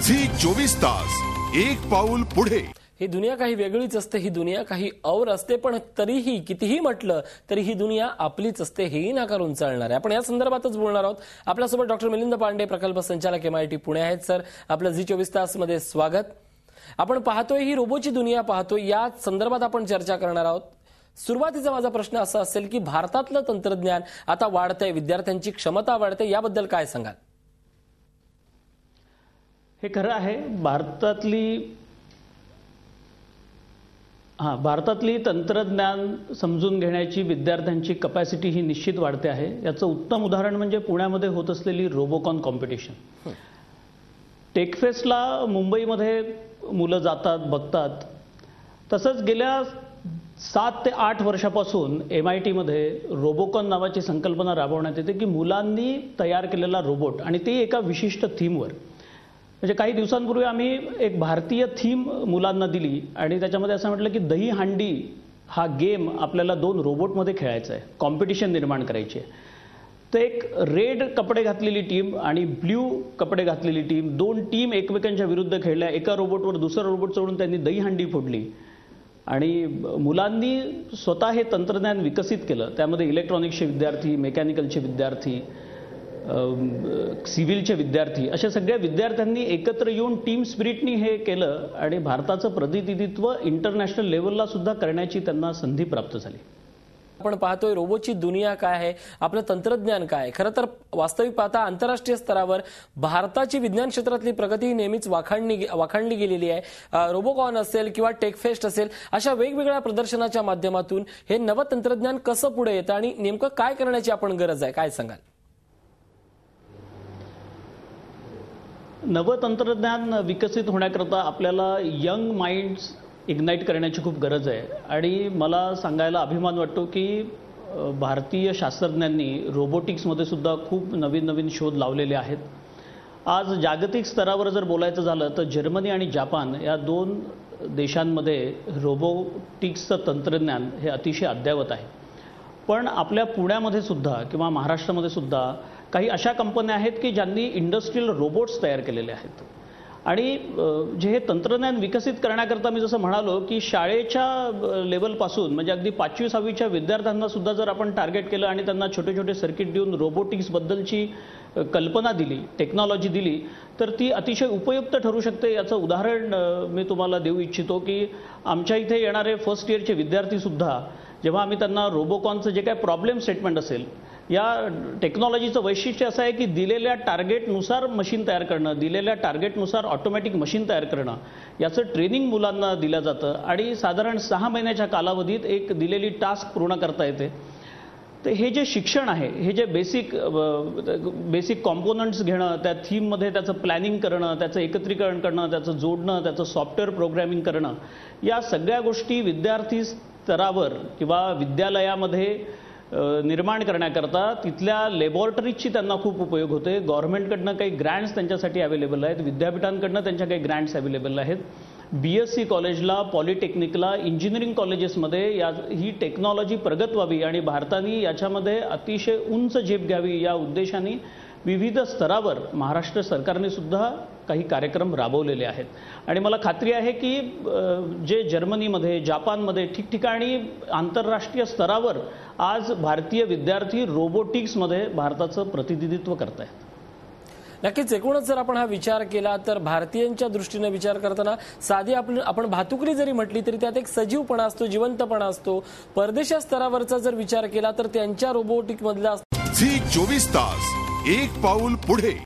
Zee 24 तास एक पाऊल पुढे। ही दुनिया काही वेगळीच असते, ही दुनिया काही और असते, पण तरीही कितीही म्हटलं तरी ही दुनिया आपलीच असते हेही नाकारून चालणार आहे। आपण या संदर्भातच बोलणार आहोत। आपल्यासोबत डॉक्टर मिलिंद पांडे, प्रकल्प संचालक MIT पुणे आहेत। सर, आपलं झी 24 तास मध्ये स्वागत। आपण पाहतोय ही रोबोची दुनिया पाहतोय, या संदर्भात आपण चर्चा करणार आहोत। सुरुवातीचा माझा प्रश्न असा असेल की भारतातलं तंत्रज्ञान आता वाढतंय, विद्यार्थ्यांची क्षमता वाढते, याबद्दल काय सांगाल? हे खरं आहे। भारतातली तंत्रज्ञान समजून घेण्याची विद्यार्थ्यांची कॅपॅसिटी ही निश्चित वाढते आहे। याचं उत्तम उदाहरण म्हणजे पुण्यामध्ये होत असलेली रोबोकॉन कॉम्पिटिशन। टेकफेस्टला मुंबईमध्ये मुलं जातात, बघतात। तसंच गेल्या 7 ते 8 वर्षापासून MIT मध्ये रोबोकॉन नावाची संकल्पना राबवण्यात येते की मुलांनी तयार केलेला रोबोट, आणि ते एका विशिष्ट थीमवर। म्हणजे काही दिवसांपूर्वी आम्ही एक भारतीय थीम मुलांना दिली आणि त्याच्यामध्ये असं म्हटलं की दही हांडी हा गेम आपल्याला 2 रोबोटमध्ये खेळायचा आहे, कॉम्पिटिशन निर्माण करायची आहे। तर एक रेड कपडे घातलेली टीम आणि ब्ल्यू कपडे घातलेली टीम, 2 टीम एकमेकांच्या विरुद्ध खेळल्या। एका रोबोटवर दुसरा रोबोट चढून त्यांनी दही हांडी फोडली आणि मुलांनी स्वतः हे तंत्रज्ञान विकसित केलं। त्यामध्ये इलेक्ट्रॉनिक्सचे विद्यार्थी, मेकॅनिकलचे विद्यार्थी, सिव्हिलचे विद्यार्थी, अशा सगळ्या विद्यार्थ्यांनी एकत्र येऊन टीम स्पिरिटनी हे केलं आणि भारताचं प्रतिनिधित्व इंटरनॅशनल लेवलला सुद्धा करण्याची त्यांना संधी प्राप्त झाली। आपण पाहतोय रोबोची दुनिया काय आहे, आपलं तंत्रज्ञान काय आहे। खरं तर वास्तविक पाहता आंतरराष्ट्रीय स्तरावर भारताची विज्ञान क्षेत्रातली प्रगती नेहमीच वाखाणली गेलेली आहे। रोबोकॉन असेल किंवा टेकफेस्ट असेल, अशा वेगवेगळ्या प्रदर्शनाच्या माध्यमातून हे नव तंत्रज्ञान कसं पुढे येतं आणि नेमकं काय करण्याची आपण गरज आहे, काय सांगाल? नवं तंत्रज्ञान विकसित होण्याकरता आपल्याला यंग माइंड्स इग्नाइट करण्याची खूप गरज आहे। आणि मला सांगायला अभिमान वाटतो की भारतीय शास्त्रज्ञांनी रोबोटिक्समध्ये सुद्धा खूप नवीन शोध लावलेले आहेत। आज जागतिक स्तरावर जर बोलायचं झालं तर जर्मनी आणि जपान या 2 देशांमध्ये रोबोटिक्सचं तंत्रज्ञान हे अतिशय अद्ययावत आहे। पण आपल्या पुण्यामध्ये सुद्धा किंवा महाराष्ट्रामध्ये सुद्धा काही अशा कंपन्या आहेत की ज्यांनी इंडस्ट्रियल रोबोट्स तयार केलेले आहेत। आणि जे हे तंत्रज्ञान विकसित करण्याकरता मी जसं म्हणालो की शाळेच्या लेवलपासून म्हणजे अगदी 5वी 6वीच्या विद्यार्थ्यांना सुद्धा जर आपण टार्गेट केलं आणि त्यांना छोटे छोटे सर्किट देऊन रोबोटिक्सबद्दलची कल्पना दिली, टेक्नॉलॉजी दिली, तर ती अतिशय उपयुक्त ठरू शकते। याचं उदाहरण मी तुम्हाला देऊ इच्छितो की आमच्या इथे येणारे फर्स्ट इयरचे विद्यार्थीसुद्धा जेव्हा आम्ही त्यांना रोबोकॉनचं जे काय प्रॉब्लेम स्टेटमेंट असेल, या टेक्नॉलॉजीचं वैशिष्ट्य असं आहे की दिलेल्या टार्गेटनुसार मशीन तयार करणं, दिलेल्या टार्गेटनुसार ऑटोमॅटिक मशीन तयार करणं, याचं ट्रेनिंग मुलांना दिलं जातं आणि साधारण 6 महिन्याच्या कालावधीत एक दिलेली टास्क पूर्ण करता येते। तर हे जे शिक्षण आहे, हे जे बेसिक कॉम्पोनंट्स घेणं, त्या थीममध्ये त्याचं प्लॅनिंग करणं, त्याचं एकत्रीकरण करणं, त्याचं जोडणं, त्याचं सॉफ्टवेअर प्रोग्रॅमिंग करणं, या सगळ्या गोष्टी विद्यार्थी स्तरावर किंवा विद्यालयामध्ये निर्माण करण्याकरता तिथल्या लॅबोरेटरीजची त्यांना खूप उपयोग होते। गव्हर्नमेंटकडनं काही ग्रँट्स त्यांच्यासाठी अवेलेबल आहेत, विद्यापीठांकडनं त्यांच्या काही ग्रँट्स अवेलेबल आहेत। BSc कॉलेजला, पॉलिटेक्निकला, इंजिनिअरिंग कॉलेजेसमध्ये ही टेक्नॉलॉजी प्रगत व्हावी आणि भारताने याच्यामध्ये अतिशय उंच झेप घ्यावी, या उद्देशाने विविध स्तरावर महाराष्ट्र सरकारने सुद्धा काही कार्यक्रम राबवलेले आहेत। आणि मला खात्री आहे की जे जर्मनीमध्ये, जपानमध्ये ठिकठिकाणी आंतरराष्ट्रीय स्तरावर आज भारतीय विद्यार्थी रोबोटिक्समध्ये भारताचं प्रतिनिधित्व करत आहेत। नक्कीच एकूणच जर आपण हा विचार केला तर भारतीयांच्या दृष्टीने विचार करताना साधी आपण भातुकली जरी म्हटली तरी त्यात एक सजीवपणा असतो, जिवंतपणा असतो। परदेशी स्तरावरचा जर विचार केला तर त्यांच्या रोबोटिक मधला झी 24 तास एक पाऊल पुढे।